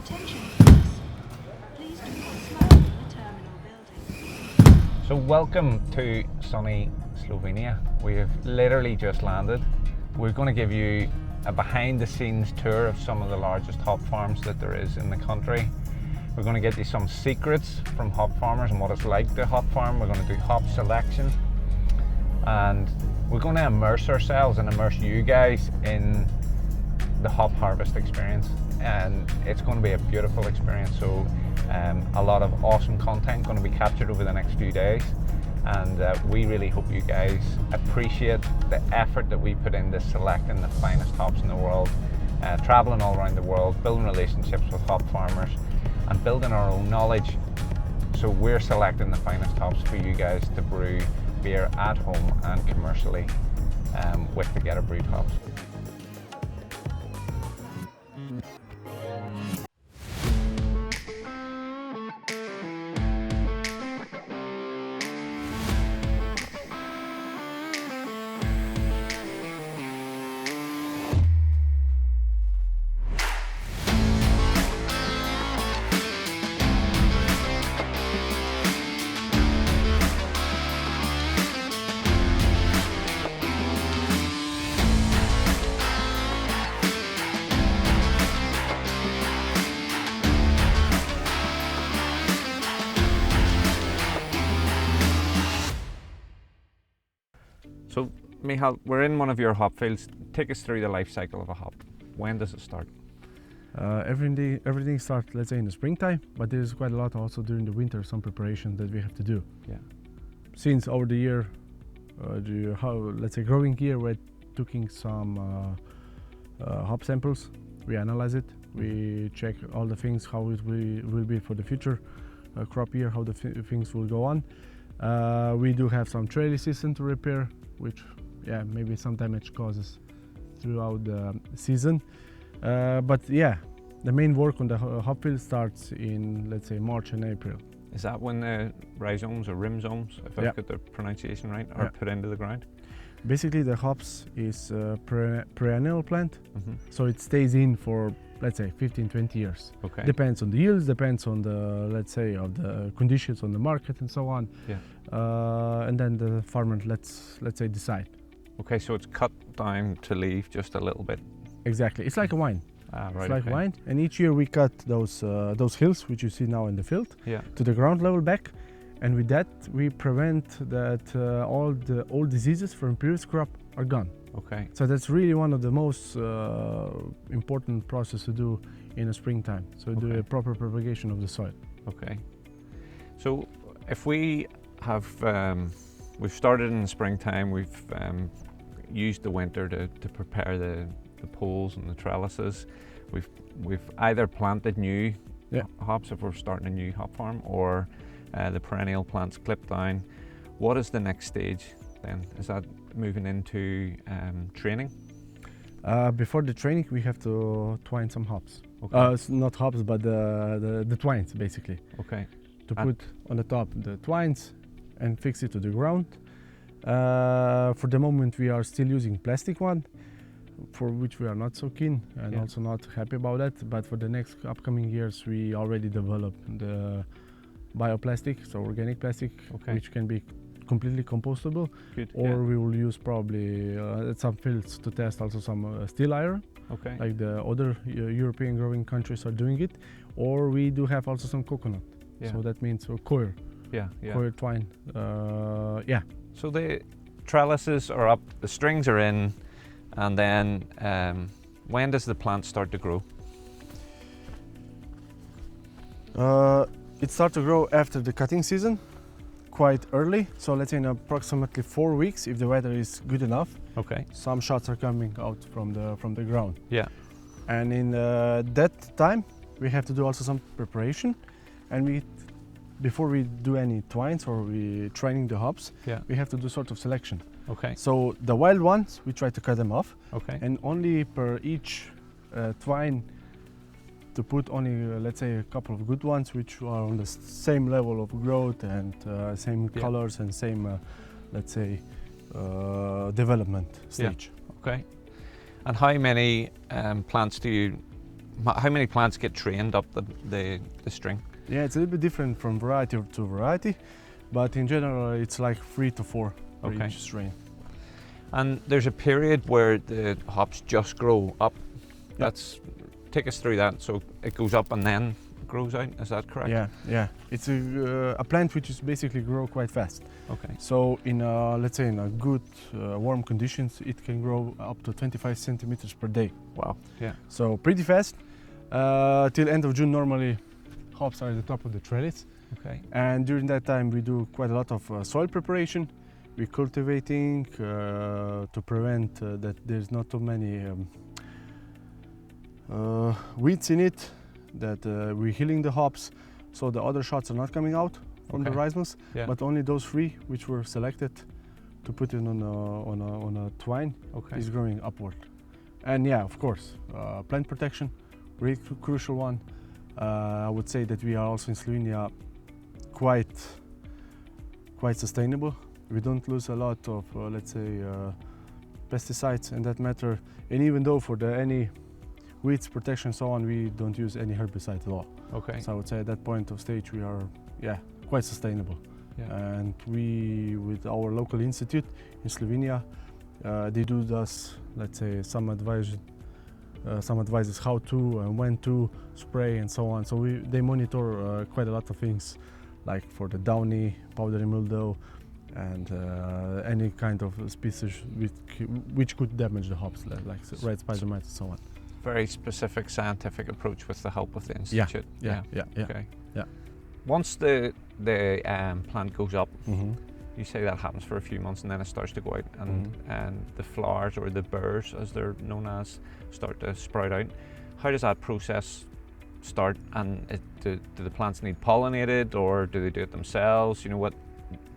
Attention please. Please do not smoke in the terminal building. So welcome to sunny Slovenia. We have literally just landed. We're going to give you a behind the scenes tour of some of the largest hop farms that there is in the country. We're going to get you some secrets from hop farmers and what it's like to hop farm. We're going to do hop selection, and we're going to immerse ourselves and immerse you guys in the hop harvest experience, and it's going to be a beautiful experience. So a lot of awesome content going to be captured over the next few days, and we really hope you guys appreciate the effort that we put into selecting the finest hops in the world, traveling all around the world, building relationships with hop farmers and building our own knowledge. So we're selecting the finest hops for you guys to brew beer at home and commercially with the Geterbrewed hops. So, Michal, we're in one of your hop fields. Take us through the life cycle of a hop. When does it start? Everything starts, let's say, in the springtime, but there's quite a lot also during the winter, some preparation that we have to do. Yeah. Since over the year, let's say growing year, we're taking some hop samples, we analyze it, we check all the things, how it will be for the future crop year, how the things will go on. We do have some trailing season to repair, which maybe some damage causes throughout the season. But yeah, the main work on the hop field starts in, let's say, March and April. Is that when the rhizomes or rhizomes, if I've got the pronunciation right, are put into the ground? Basically, the hops is a perennial plant, so it stays in for, let's say, 15-20 years. Okay. Depends on the yields, depends on the, let's say, of the conditions on the market and so on. Yeah. And then the farmer let's say decide. Okay, so it's cut down to leave just a little bit. Exactly, it's like a wine. Right. It's like wine, and each year we cut those hills which you see now in the field to the ground level back, and with that we prevent that all the old diseases from previous crop are gone. Okay. So that's really one of the most important process to do in the springtime. So do a proper propagation of the soil. Okay. So if we have, we've started in the springtime, we've used the winter to prepare the poles and the trellises. We've either planted new hops if we're starting a new hop farm, or the perennial plants clipped down. What is the next stage then? Is that moving into training? Before the training, we have to twine some hops. Okay. Not hops, but the twines, basically. Okay. To put on the top the twines and fix it to the ground. For the moment, we are still using plastic one, for which we are not so keen and also not happy about that. But for the next upcoming years, we already developed the bioplastic, so organic plastic, which can be completely compostable. Good, or we will use probably at some fields to test also some steel iron, like the other European growing countries are doing it. Or we do have also some coconut, so that means coir, coir twine. So the trellises are up, the strings are in, and then when does the plant start to grow? It starts to grow after the cutting season, quite early. So let's say in approximately 4 weeks, if the weather is good enough. Okay. Some shots are coming out from the ground. Yeah. And in that time, we have to do also some preparation, and before we do any twines or we training the hops, we have to do sort of selection. Okay. So the wild ones, we try to cut them off. Okay. And only per each twine to put only, let's say, a couple of good ones which are on the same level of growth and same colors and same, let's say, development stage. Okay. And how many plants do you how many plants get trained up the string? Yeah, it's a little bit different from variety to variety, but in general it's like 3 to 4 for Okay. each strain. And there's a period where the hops just grow up. Yeah. Take us through that. So it goes up and then grows out. Is that correct? Yeah. It's a plant which is basically grow quite fast. Okay. So in let's say in a good warm conditions, it can grow up to 25 centimeters per day. Wow. Yeah. So pretty fast. Till end of June normally hops are at the top of the trellis. Okay. And during that time we do quite a lot of soil preparation. We're cultivating to prevent that there's not too many weeds in it, that we're healing the hops so the other shots are not coming out from the Okay. rhizomes, Yeah. but only those 3 which were selected to put in on a twine Okay. is growing upward. And yeah, of course, plant protection, really crucial one. I would say that we are also in Slovenia quite sustainable. We don't lose a lot of, let's say, pesticides in that matter. And even though for any weeds protection and so on, we don't use any herbicide at all. Okay. So I would say at that point of stage, we are, quite sustainable. Yeah. And we, with our local institute in Slovenia, they do us, let's say, some advices how to and when to spray and so on. So they monitor quite a lot of things, like for the downy, powdery mildew, and any kind of species which could damage the hops, like red spider mites and so on. Very specific scientific approach with the help of the institute. Yeah. Okay. Yeah. Once the plant goes up, Mm-hmm. you say that happens for a few months and then it starts to go out, and the flowers, or the burrs as they're known as, start to sprout out. How does that process start, and do the plants need pollinated, or do they do it themselves? You know what?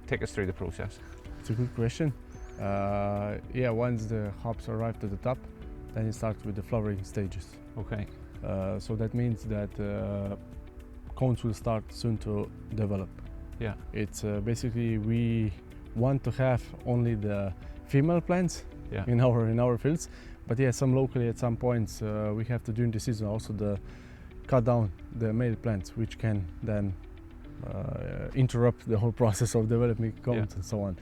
Take us through the process. It's a good question. Once the hops arrive to the top, then it starts with the flowering stages. Okay. So that means that cones will start soon to develop. Yeah. It's basically we want to have only the female plants Yeah. in our fields, but yeah, some locally at some points we have to during the season also cut down the male plants, which can then interrupt the whole process of developing cones and so on.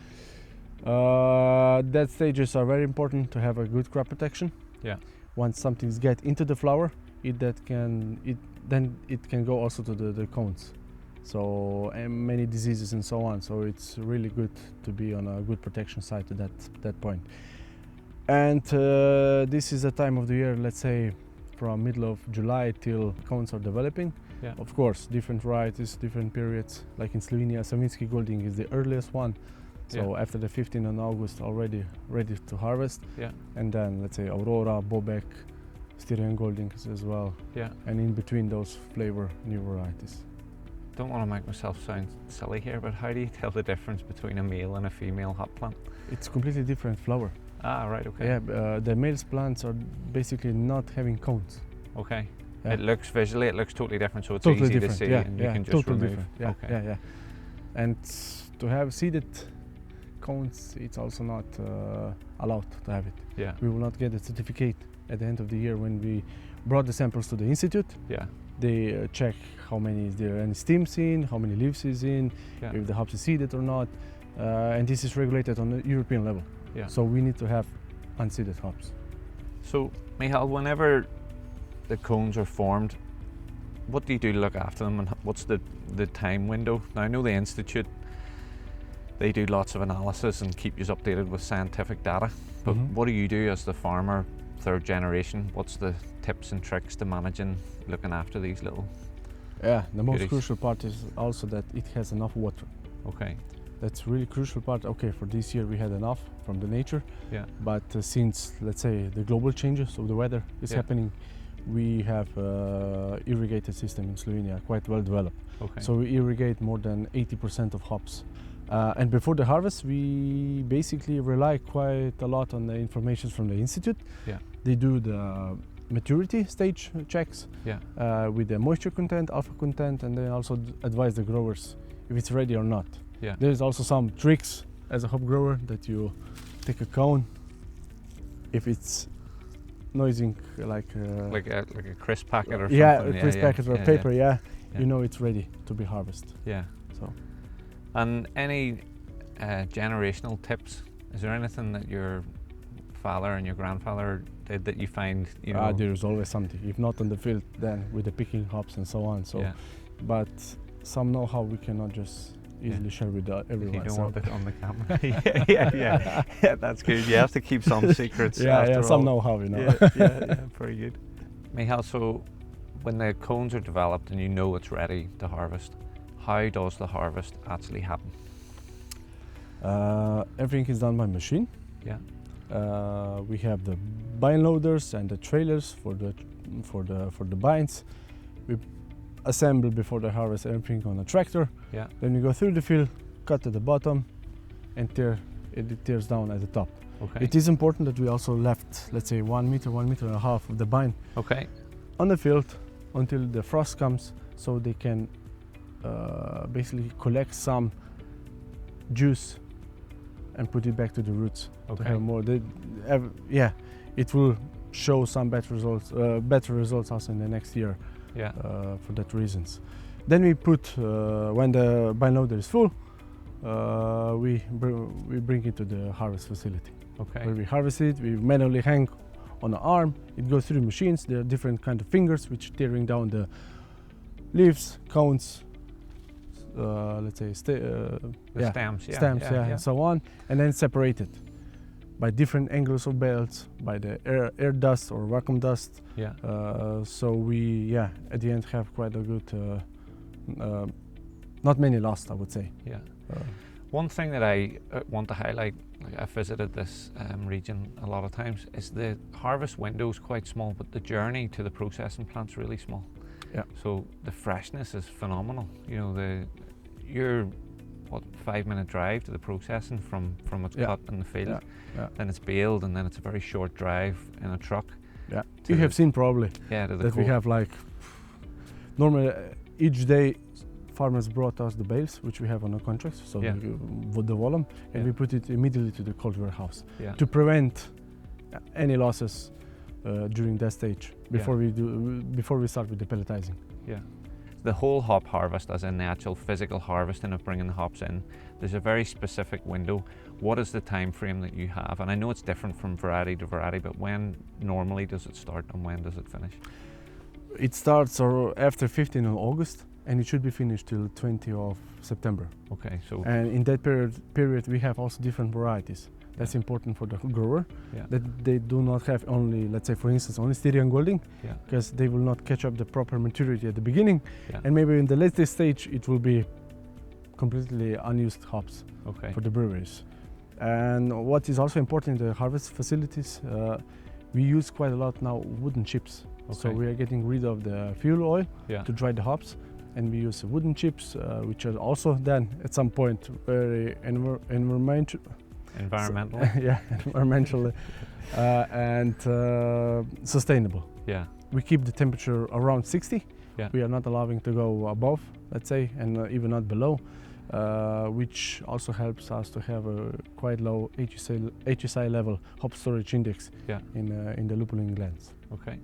That stages are very important to have a good crop protection. Yeah. Once something's get into the flower, it can go also to the cones. So many diseases and so on. So it's really good to be on a good protection side to that point. And this is a time of the year, let's say, from middle of July till cones are developing. Yeah. Of course, different varieties, different periods. Like in Slovenia, Savinjski Golding is the earliest one. So after the 15th of August, already ready to harvest. Yeah. And then let's say Aurora, Bobek, Styrian Golding as well. Yeah. And in between those flavor new varieties. Don't want to make myself sound silly here, but how do you tell the difference between a male and a female hop plant? It's completely different flower. Ah, right. Okay. Yeah, the male plants are basically not having cones. Okay. Yeah. It looks totally different, so it's Totally easy different. to see, and you can just totally remove. different. Yeah, Okay. yeah. And to have seeded cones, it's also not allowed to have it. Yeah. We will not get a certificate at the end of the year when we brought the samples to the institute. Yeah. They check how many is there any stems in, how many leaves is in, Yeah. if the hops is seeded or not, and this is regulated on the European level. Yeah. So we need to have unseeded hops. So, Michal, whenever the cones are formed, what do you do to look after them, and what's the time window? Now, I know the institute, they do lots of analysis and keep you updated with scientific data, but what do you do as the farmer, third generation? What's the tips and tricks to managing, looking after these little? Yeah, the most goodies? crucial part is also that it has enough water. Okay. That's really crucial part. Okay, for this year we had enough from the nature, Yeah. but since, let's say, the global changes of the weather is happening, we have irrigated system in Slovenia quite well developed. Okay. So we irrigate more than 80% of hops. And before the harvest, we basically rely quite a lot on the information from the institute. Yeah. They do the maturity stage checks with the moisture content, alpha content, and then also advise the growers if it's ready or not. Yeah. There's also some tricks as a hop grower that you take a cone. If it's noising like a crisp packet or something. yeah, a crisp packet or paper. Yeah. Yeah. You know it's ready to be harvested. Yeah. So. And any generational tips? Is there anything that your father and your grandfather did that you find, you know? There's always something. If not on the field, then with the picking hops and so on. So, but some know-how we cannot just easily share with everyone. You don't want it on the camera. yeah, that's good. You have to keep some secrets. Some know-how, you know. yeah, very good. Michal, so when the cones are developed and you know it's ready to harvest, how does the harvest actually happen? Everything is done by machine. Yeah. We have the bind loaders and the trailers for the binds. We assemble before the harvest everything on a tractor. Yeah. Then we go through the field, cut at the bottom, and it tears down at the top. Okay. It is important that we also left, let's say, 1 meter and a half of the bind on the field until the frost comes, so they can basically collect some juice and put it back to the roots to have more. It will show some better results also in the next year. Yeah. For that reasons. Then we put when the bind loader is full, we bring it to the harvest facility. Okay. Where we harvest it, we manually hang on the arm. It goes through machines. There are different kind of fingers which tearing down the leaves, cones, let's say stems, and so on, and then separated by different angles of belts, by the air dust or vacuum dust. Yeah. So we at the end have quite a good, not many lost, I would say. Yeah. One thing that I want to highlight, like I've visited this region a lot of times, is the harvest window is quite small, but the journey to the processing plant's really small. Yeah. So the freshness is phenomenal. You know, your 5-minute drive to the processing from what's cut in the field. Then it's baled, and then it's a very short drive in a truck. Yeah. You have seen probably that we have like normally each day farmers brought us the bales which we have on our contracts, so the volume, and we put it immediately to the cold warehouse to prevent any losses during that stage before we start with the pelletizing. Yeah. The whole hop harvest, as in the actual physical harvesting of bringing the hops in, there's a very specific window. What is the time frame that you have? And I know it's different from variety to variety, but when normally does it start and when does it finish? It starts after 15th of August, and it should be finished till 20th of September. Okay, so and in that period we have also different varieties. That's important for the grower, that they do not have only, let's say for instance, only Styrian Golding, because they will not catch up the proper maturity at the beginning, and maybe in the latest stage it will be completely unused hops for the breweries. And what is also important in the harvest facilities, we use quite a lot now wooden chips. So we are getting rid of the fuel oil to dry the hops, and we use wooden chips, which are also then at some point very environmentally and sustainable. Yeah. We keep the temperature around 60. Yeah. We are not allowing to go above, let's say, and even not below, which also helps us to have a quite low HSI level hop storage index in the lupulin glands. Okay.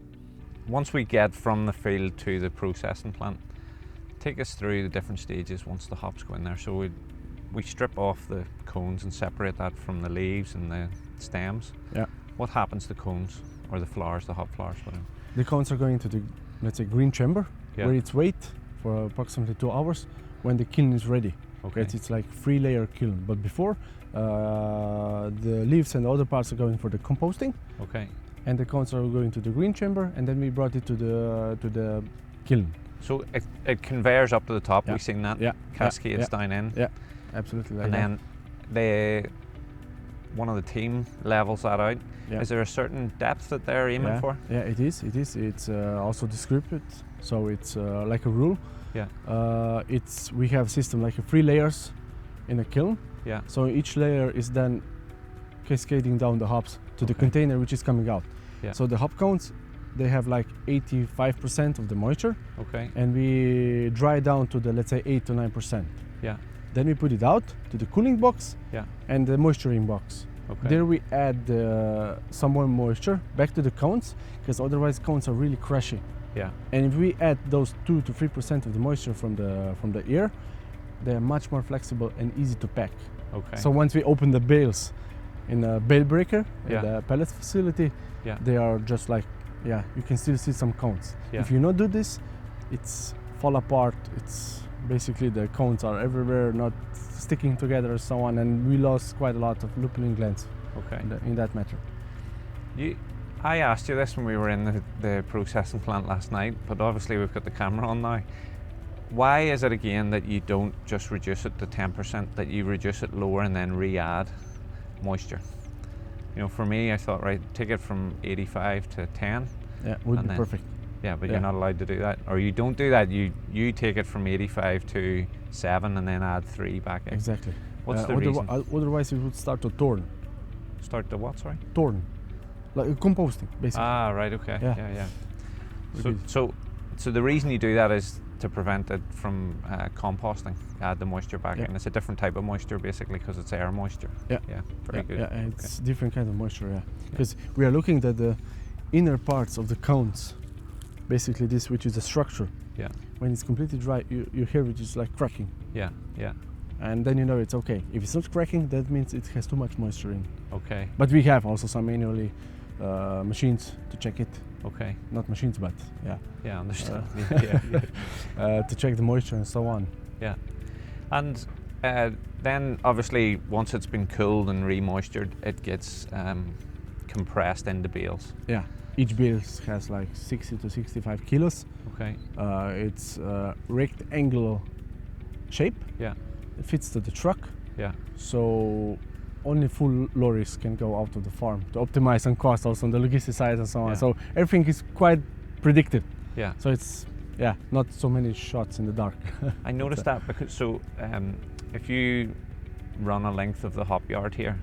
Once we get from the field to the processing plant, take us through the different stages once the hops go in there. So we strip off the cones and separate that from the leaves and the stems. Yeah. What happens to the cones or the flowers, the hop flowers? Whatever? The cones are going to the, let's say, green chamber, where it's wait for approximately 2 hours when the kiln is ready. Okay. It's like 3-layer kiln, but before the leaves and the other parts are going for the composting. Okay. And the cones are going to the green chamber, and then we brought it to the kiln. So it conveyors up to the top. We've seen that. Cascades down in. Yeah, absolutely. And then one of the team levels that out. Yeah. Is there a certain depth that they're aiming for? Yeah, it is. It's also described, so it's like a rule. Yeah. We have a system like 3 layers in a kiln. Yeah. So each layer is then cascading down the hops to the container which is coming out. Yeah. So the hop cones, they have like 85% of the moisture. Okay. And we dry down to the, let's say, 8 to 9%. Yeah. Then we put it out to the cooling box and the moisturizing box. Okay. There we add some more moisture back to the cones, because otherwise cones are really crushy. Yeah. And if we add those 2 to 3% of the moisture from the air, they're much more flexible and easy to pack. Okay. So once we open the bales in a bale breaker Yeah. at the pellet facility, Yeah. they are just like, you can still see some cones. Yeah. If you not do this, it's fall apart. It's basically the cones are everywhere, not sticking together and so on, and we lost quite a lot of lupulin glands Okay. in that matter. I asked you this when we were in the processing plant last night, but obviously we've got the camera on now. Why is it again that you don't just reduce it to 10%, that you reduce it lower and then re-add moisture? You know, for me, I thought, right, take it from 85 to 10. Yeah, would be perfect. Yeah, but Yeah. you're not allowed to do that, or you don't do that. You take it from 85 to 7 and then add 3 back in. Exactly. What's the reason? Otherwise, it would start to torn. Start the what? Sorry. Torn, like composting, basically. Ah, right. Okay. Yeah. Yeah. So the reason you do that is to prevent it from composting. Add the moisture back in. It's a different type of moisture, basically, because it's air moisture. Yeah. Yeah. Very good. Yeah, it's different kind of moisture. Yeah, because we are looking at the inner parts of the cones, basically this, which is the structure. Yeah. When it's completely dry, you hear it is like cracking. Yeah. Yeah. And then you know it's okay. If it's not cracking, that means it has too much moisture in. Okay. But we have also some manually machines to check it. Okay. Not machines, but Yeah. Understand. to check the moisture and so on. Yeah. And then obviously once it's been cooled and re-moistured, it gets compressed into bales. Yeah. Each bale has like 60 to 65 kilos. Okay. It's rectangular shape. Yeah. It fits to the truck. Yeah. So only full lorries can go out of the farm to optimize on cost, also on the logistics side and so on. Yeah. So everything is quite predicted. Yeah. So it's not so many shots in the dark. I noticed that because if you run a length of the hop yard here,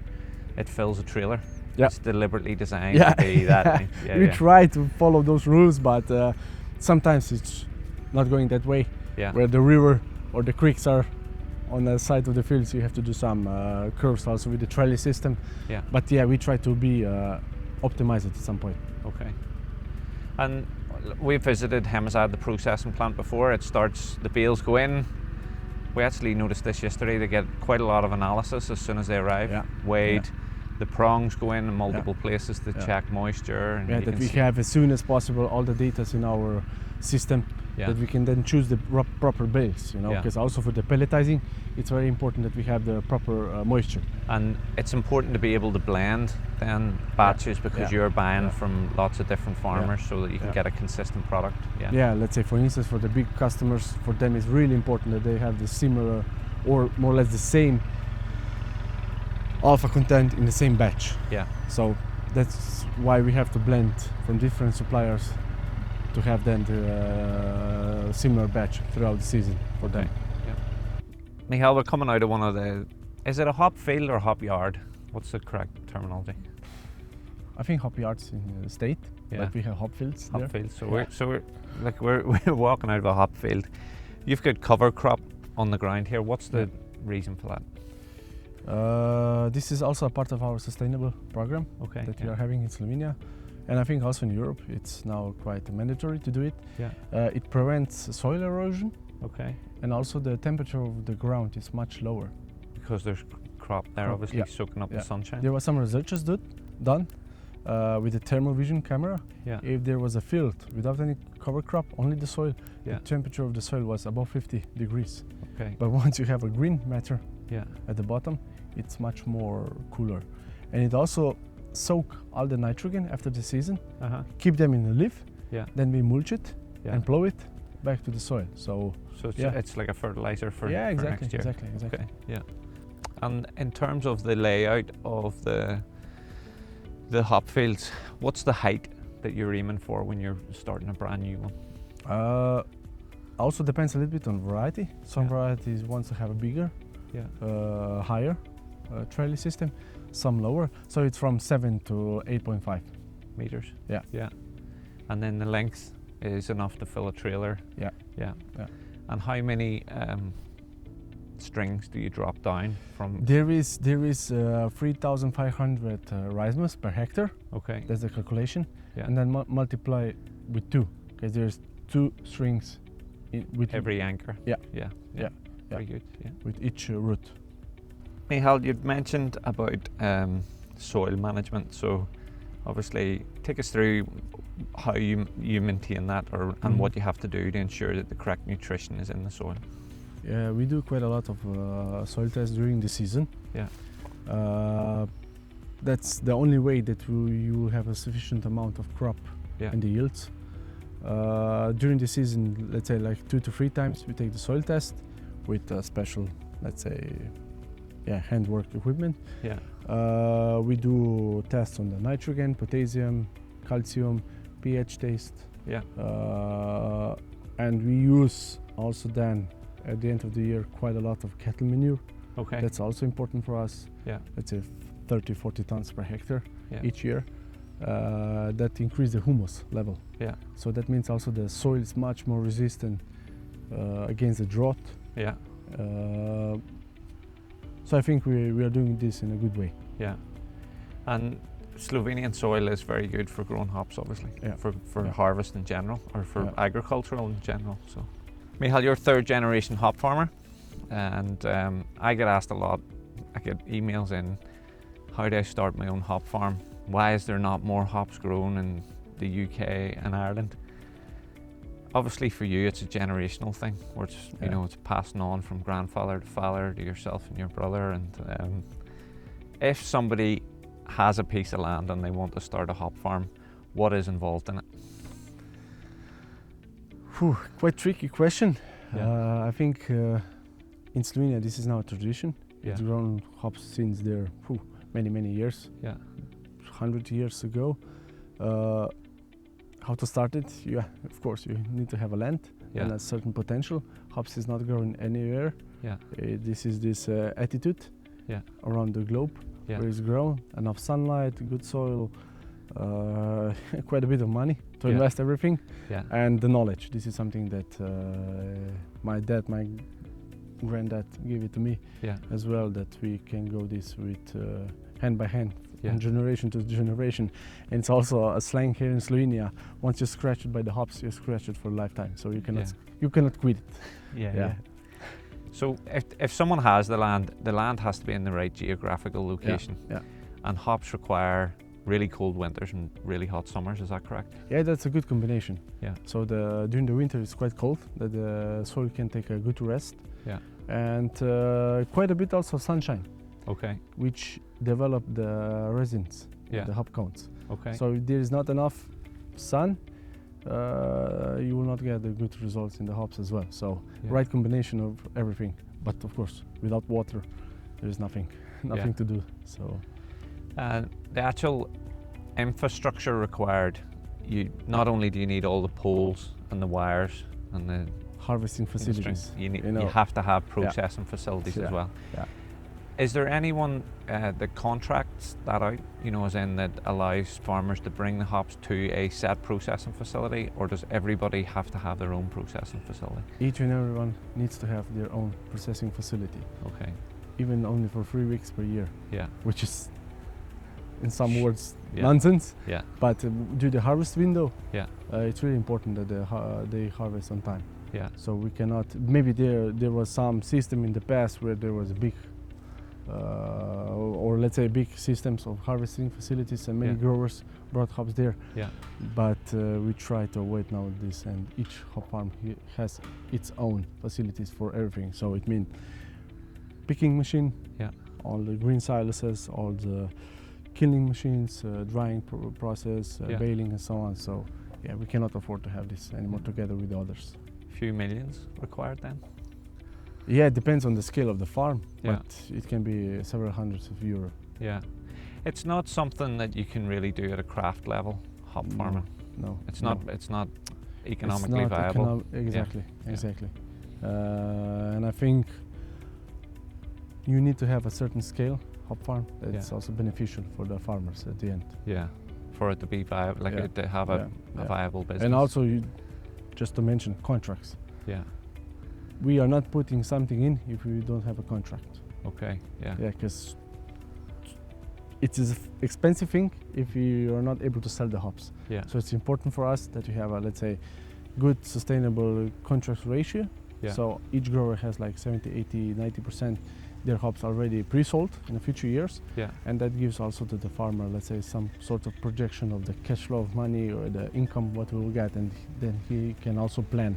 it fills a trailer. Yeah. It's deliberately designed to be that length. Yeah, we try to follow those rules, but sometimes it's not going that way. Yeah. Where the river or the creeks are on the side of the fields, you have to do some curves also with the trolley system. Yeah. But we try to be optimized at some point. Okay. And we visited Hemazad, the processing plant, before. It starts, the bales go in. We actually noticed this yesterday. They get quite a lot of analysis as soon as they arrive. Yeah. Weighed. The prongs go in multiple places to check moisture. And that we have as soon as possible all the data in our system, that we can then choose the proper bales, because also for the pelletizing, it's very important that we have the proper moisture. And it's important to be able to blend then batches because you're buying from lots of different farmers so that you can get a consistent product. Yeah, let's say for instance for the big customers, for them it's really important that they have the similar or more or less the same alpha content in the same batch. Yeah. So that's why we have to blend from different suppliers to have then the similar batch throughout the season for them. Yeah. Michal, we're coming out of one of the, is it a hop field or hop yard? What's the correct terminology? I think hop yards in the state, but we have hop fields there. Hop fields. So we're walking out of a hop field. You've got cover crop on the ground here. What's the reason for that? This is also a part of our sustainable program that we are having in Slovenia, and I think also in Europe it's now quite mandatory to do it. It prevents soil erosion, and also the temperature of the ground is much lower because there's crop there, obviously soaking up the sunshine. There was some researches done with the thermal vision camera. If there was a field without any cover crop, only the soil, the temperature of the soil was above 50 degrees. But once you have a green matter at the bottom, it's much more cooler, and it also soak all the nitrogen after the season, keep them in the leaf, then we mulch it and plow it back to the soil. So it's like a fertilizer for next year. Exactly. Okay. Yeah. And in terms of the layout of the hop fields, what's the height that you're aiming for when you're starting a brand new one? Also depends a little bit on variety. Some varieties want to have a bigger, higher trellis system, some lower. So it's from 7 to 8.5 meters. Yeah. And then the length is enough to fill a trailer. Yeah. And how many strings do you drop down from? There is 3,500 rhizomes per hectare. Okay. That's the calculation. Yeah. And then multiply with 2, because there's 2 strings with Every anchor. Yeah. Yeah. Yeah. Very good. Yeah. with each root. Michal, you'd mentioned about soil management, so obviously take us through how you maintain that, and what you have to do to ensure that the correct nutrition is in the soil. Yeah, we do quite a lot of soil tests during the season. Yeah. That's the only way that you will have a sufficient amount of crop and the yields. During the season, let's say like 2 to 3 times, we take the soil test with special, let's say, handwork equipment. Yeah. We do tests on the nitrogen, potassium, calcium, pH test. Yeah. And we use also then at the end of the year quite a lot of cattle manure. Okay. That's also important for us. Yeah. Let's say 30-40 tons per hectare each year. That increase the humus level. Yeah. So that means also the soil is much more resistant against the drought. Yeah. So I think we are doing this in a good way. Yeah. And Slovenian soil is very good for growing hops, obviously. Yeah. For harvest in general, or for Yeah. agricultural in general. So, Michal, you're 3rd generation hop farmer, and I get asked a lot. I get emails in, how do I start my own hop farm? Why is there not more hops grown in the UK and Ireland? Obviously for you it's a generational thing, where it's, you know, it's passing on from grandfather to father to yourself and your brother. And if somebody has a piece of land and they want to start a hop farm, what is involved in it? Quite tricky question. Yeah. I think in Slovenia this is now a tradition. Yeah. It's grown hops since there many years. Yeah. 100 years ago. How to start it? Yeah, of course you need to have a land and a certain potential. Hops is not growing anywhere. Yeah. This is this attitude around the globe where it's grown. Enough sunlight, good soil, quite a bit of money to invest everything, and the knowledge. This is something that my dad, my granddad gave it to me as well, that we can go this with hand by hand, from generation to generation. And it's also a slang here in Slovenia. Once you're scratched by the hops, you're scratched for a lifetime. So you cannot quit it. Yeah. So if someone has the land has to be in the right geographical location. Yeah. And hops require really cold winters and really hot summers, is that correct? Yeah, that's a good combination. Yeah. So during the winter it's quite cold, that the soil can take a good rest. Yeah. And quite a bit also sunshine. Okay. Which develop the resins, the hop counts. Okay. So if there is not enough sun, you will not get the good results in the hops as well. So right combination of everything. But of course, without water, there is nothing to do. So. The actual infrastructure required, not only do you need all the poles and the wires and the harvesting facilities, you have to have processing facilities as well. Yeah. Is there anyone that contracts that out, as in that allows farmers to bring the hops to a set processing facility, or does everybody have to have their own processing facility? Each and everyone needs to have their own processing facility. Okay. Even only for 3 weeks per year. Yeah. Which is, in some words, nonsense. Yeah. But due to the harvest window, it's really important that they harvest on time. Yeah. So we cannot. Maybe there was some system in the past where there was a big, or let's say big systems of harvesting facilities, and many growers brought hops there. Yeah. But we try to avoid now this, and each hop farm has its own facilities for everything. So it means picking machine, all the green siluses, all the kilning machines, drying process, baling, and so on. So we cannot afford to have this anymore together with the others. Few millions required then? Yeah, it depends on the scale of the farm, but it can be several hundreds of euro. Yeah. It's not something that you can really do at a craft level, hop farming. No. It's not economically viable. Exactly. And I think you need to have a certain scale hop farm that's also beneficial for the farmers at the end. Yeah. For it to be viable, to have a viable business. And also just to mention contracts. Yeah. we are not putting something in if we don't have a contract. Okay, yeah. Yeah, because it is an expensive thing if you are not able to sell the hops. Yeah. So it's important for us that we have a, let's say, good sustainable contract ratio. Yeah. So each grower has like 70, 80, 90% their hops already pre-sold in the future years. Yeah. And that gives also to the farmer, let's say, some sort of projection of the cash flow of money or the income what we will get, and then he can also plan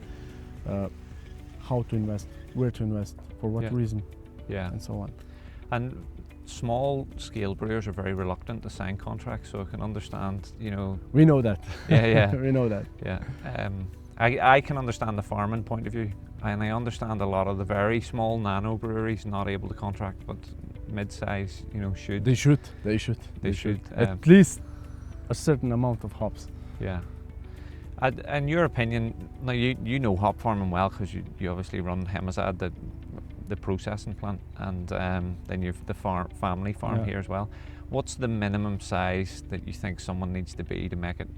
how to invest, where to invest, for what reason, and so on. And small scale brewers are very reluctant to sign contracts, so I can understand, you know. We know that. Yeah. We know that. Yeah. I can understand the farming point of view, and I understand a lot of the very small nano breweries not able to contract, but mid-size, you know, should. They should. At least a certain amount of hops. Yeah. In your opinion, now you know hop farming well, because you obviously run Hemazad, the processing plant, and then you've the family farm here as well. What's the minimum size that you think someone needs to be to make it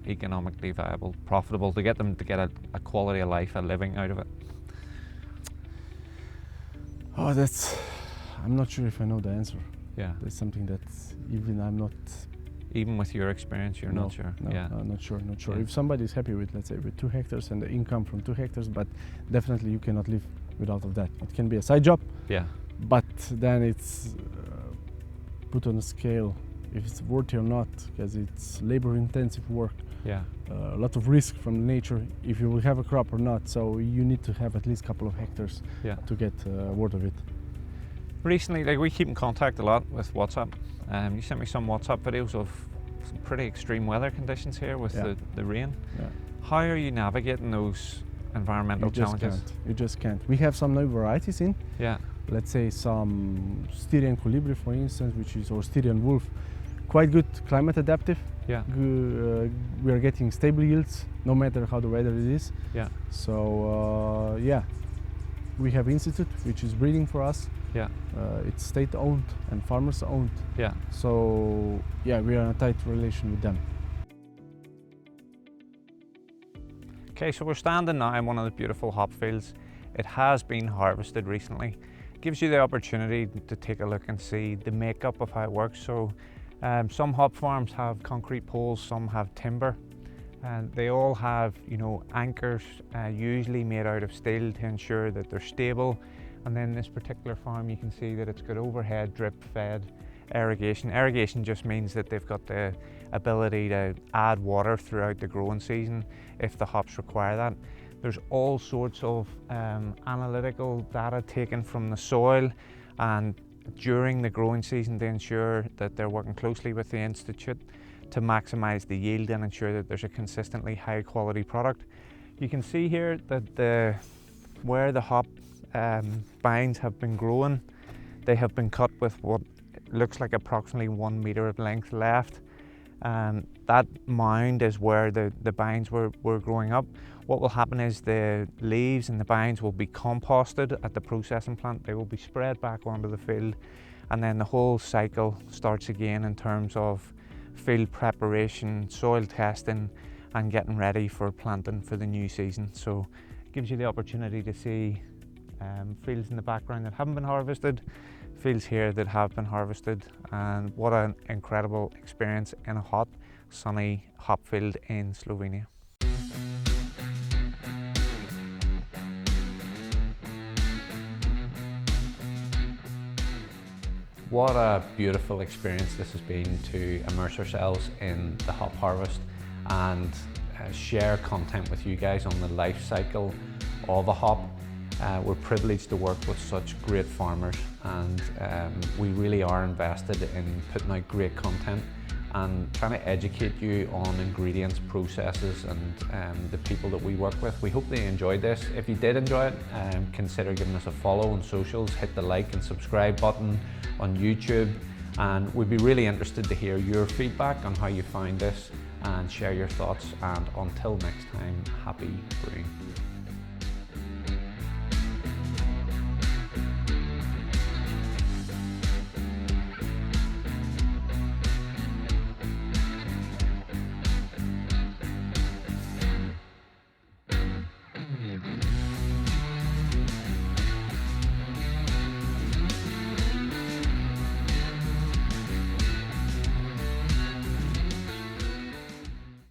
economically viable, profitable, to get them to get a quality of life, a living out of it? Oh, I'm not sure if I know the answer. Yeah. That's something that I'm not. Even with your experience, you're not sure? No, yeah. Not sure. Yeah. If somebody is happy with, let's say, with 2 hectares and the income from 2 hectares, but definitely you cannot live without of that. It can be a side job, but then it's put on a scale if it's worthy or not, because it's labor-intensive work. Yeah. A lot of risk from nature if you will have a crop or not. So you need to have at least a couple of hectares to get word of it. Recently, like, we keep in contact a lot with WhatsApp. You sent me some WhatsApp videos of some pretty extreme weather conditions here with the rain. Yeah. How are you navigating those environmental challenges? You just can't. We have some new varieties in. Yeah. Let's say some Styrian colibri, for instance, or Styrian wolf. Quite good climate adaptive. Yeah. We are getting stable yields no matter how the weather is. Yeah. So we have institute which is breeding for us. Yeah. It's state owned and farmers owned. Yeah. So we are in a tight relation with them. Okay, so we're standing now in one of the beautiful hop fields. It has been harvested recently. Gives you the opportunity to take a look and see the makeup of how it works. So some hop farms have concrete poles, some have timber, and they all have, you know, anchors, usually made out of steel, to ensure that they're stable. And then this particular farm, you can see that it's got overhead drip fed irrigation. Irrigation just means that they've got the ability to add water throughout the growing season if the hops require that. There's all sorts of analytical data taken from the soil and during the growing season to ensure that they're working closely with the institute to maximize the yield and ensure that there's a consistently high quality product. You can see here that where the hop vines have been growing, they have been cut with what looks like approximately 1 meter of length left. That mound is where the vines were growing up. What will happen is the leaves and the vines will be composted at the processing plant. They will be spread back onto the field, and then the whole cycle starts again in terms of field preparation, soil testing, and getting ready for planting for the new season. So it gives you the opportunity to see fields in the background that haven't been harvested, fields here that have been harvested, and what an incredible experience in a hot, sunny hop field in Slovenia. What a beautiful experience this has been to immerse ourselves in the hop harvest and share content with you guys on the life cycle of a hop. We're privileged to work with such great farmers, and we really are invested in putting out great content and trying to educate you on ingredients, processes, and the people that we work with. We hope that you enjoyed this. If you did enjoy it, consider giving us a follow on socials, hit the like and subscribe button on YouTube, and we'd be really interested to hear your feedback on how you found this and share your thoughts. And until next time, happy brewing.